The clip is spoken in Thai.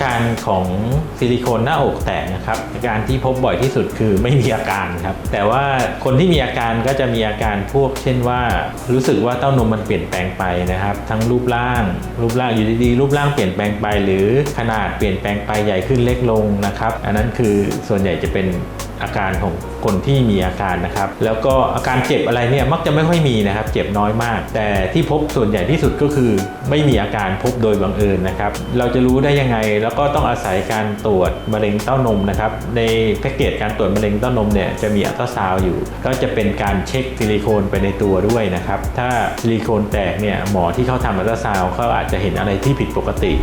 การของซิลิโคนหน้าอกแตกนะครับอาการที่พบบ่อยที่สุดคือไม่มีอาการครับแต่ว่าคนที่มีอาการก็จะมีอาการพวกเช่นว่ารู้สึกว่าเต้านมมันเปลี่ยนแปลงไปนะครับทั้งรูปร่างอยู่ดีๆรูปร่างเปลี่ยนแปลงไปหรือขนาดเปลี่ยนแปลงไปใหญ่ขึ้นเล็กลงนะครับอันนั้นคือส่วนใหญ่จะเป็นอาการของคนที่มีอาการนะครับแล้วก็อาการเจ็บอะไรเนี่ยมักจะไม่ค่อยมีนะครับเจ็บน้อยมากแต่ที่พบส่วนใหญ่ที่สุดก็คือไม่มีอาการพบโดยบังเอิญนะครับเราจะรู้ได้ยังไงแล้วก็ต้องอาศัยการตรวจมะเร็งเต้านมนะครับในแพ็กเกจการตรวจมะเร็งเต้านมเนี่ยจะมีอัลตราซาวด์อยู่ก็จะเป็นการเช็คซิลิโคนไปในตัวด้วยนะครับถ้าซิลิโคนแตกเนี่ยหมอที่เขาทำอัลตราซาวด์เขาอาจจะเห็นอะไรที่ผิดปกติ